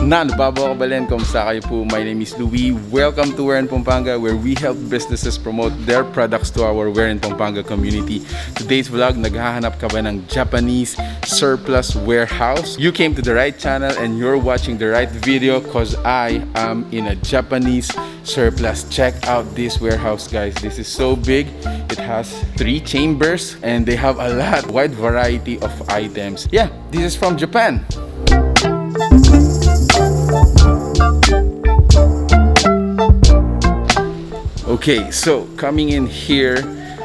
Nan, Babo Kabalen, kumusta kayo po? My name is Louie. Welcome to Wear in Pampanga, where we help businesses promote their products to our Wear in Pampanga community. Today's vlog, naghahanap ka ba ng Japanese surplus warehouse? You came to the right channel and you're watching the right video cause I am in a Japanese surplus. Check out this warehouse, guys. This is so big. It has 3 chambers and they have a wide variety of items. Yeah, this is from Japan. Okay, so coming in here,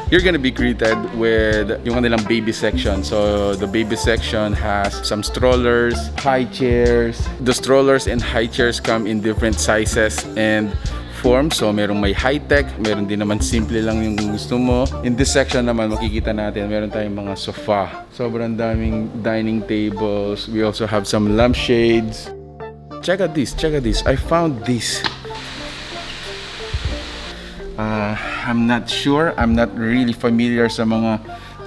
you're gonna be greeted with yung kanilang baby section. So the baby section has some strollers, high chairs. The strollers and high chairs come in different sizes and forms. So merong may high-tech, meron din naman simple lang yung gusto mo. In this section naman, makikita natin, meron tayong mga sofa. Sobrang daming dining tables. We also have some lampshades. Check out this, I found this. I'm not sure. I'm not really familiar sa mga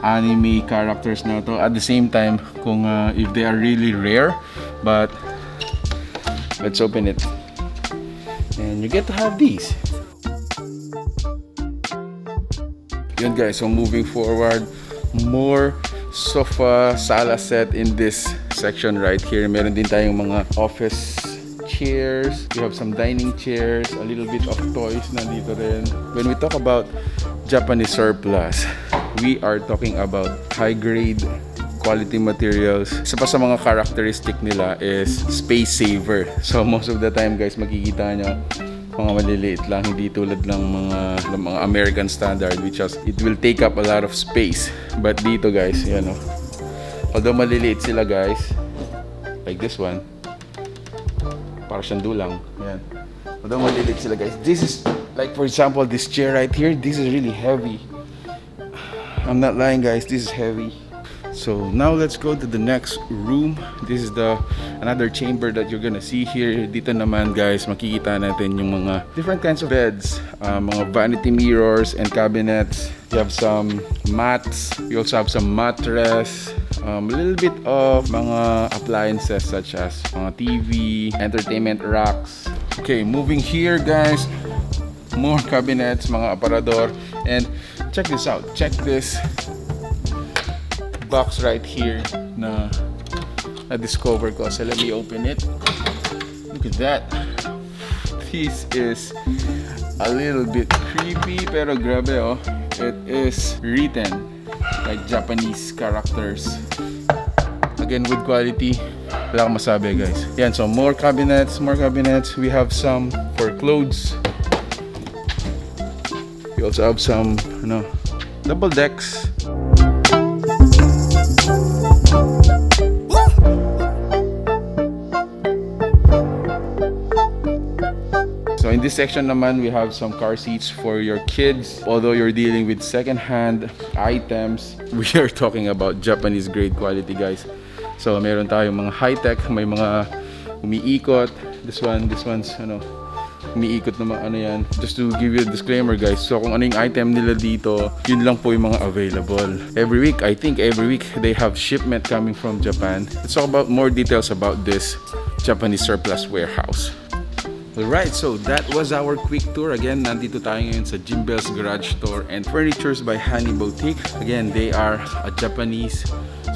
anime characters na to. At the same time, kung if they are really rare, but let's open it. And you get to have these. Yun guys, so moving forward, more sofa sala set in this section right here. Meron din tayong mga office chairs. We have some dining chairs, a little bit of toys nandito rin. When we talk about Japanese surplus, we are talking about high grade quality materials. Isa pa sa mga characteristic nila is space saver. So most of the time guys, makikita nyo mga maliliit lang, hindi tulad lang mga American standard, which is it will take up a lot of space. But dito guys, yan o, although maliliit sila guys, like this one, para siyang dulang. Yan. Although maliliit sila guys. This is, like for example, this chair right here, this is really heavy. I'm not lying guys, this is heavy. So now let's go to the next room. This is another chamber that you're gonna see here. Dito naman guys, makikita natin yung mga different kinds of beds, mga vanity mirrors and cabinets. You have some mats. You also have some mattress. A little bit of mga appliances such as mga TV, entertainment racks. Okay, moving here guys, more cabinets, mga aparador. And check this out. Check this box right here na discover ko. So let me open it. Look at that. This is a little bit creepy pero grabe oh. It is written like Japanese characters. Again with quality, wala akong masabi guys. Yan, so more cabinets. We have some for clothes. We also have some double decks. So in this section naman, we have some car seats for your kids. Although you're dealing with second-hand items, we are talking about Japanese grade quality guys. So meron tayong mga high-tech, may mga umiikot. This one's umiikot na yan. Just to give you a disclaimer guys, so kung ano yung item nila dito, yun lang po yung mga available. Every week they have shipment coming from Japan. Let's talk about more details about this Japanese surplus warehouse. Alright, so that was our quick tour. Again, nandito tayo ngayon sa Jimbel's Garage Store and Furnitures by Honey Boutique. Again, they are a Japanese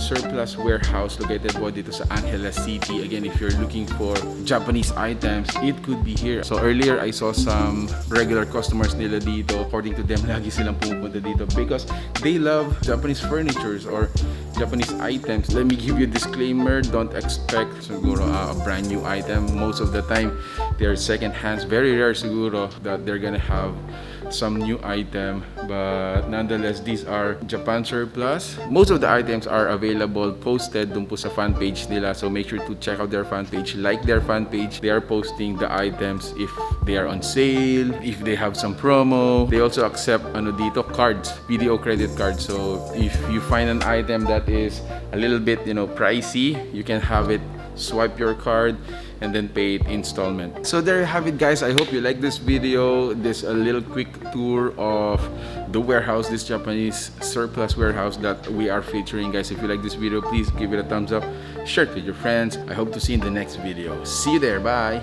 surplus warehouse located po dito sa Angeles City. Again, if you're looking for Japanese items, it could be here. So earlier, I saw some regular customers nila dito. According to them, lagi silang pupunta dito because they love Japanese furnitures or Japanese items. Let me give you a disclaimer. Don't expect siguro a brand new item. Most of the time, they're second hands. Very rare siguro that they're gonna have some new item, but nonetheless, these are Japan surplus. Most of the items are available posted dun po sa fan page nila, so make sure to check out their fan page, like their fan page. They are posting the items if they are on sale, if they have some promo. They also accept dito cards, video credit cards. So if you find an item that is a little bit pricey, you can have it swipe your card and then pay it installment. So there you have it, guys. I hope you like this video. This a little quick tour of the warehouse, this Japanese surplus warehouse that we are featuring, guys. If you like this video, please give it a thumbs up, share it with your friends. I hope to see you in the next video. See you there. Bye.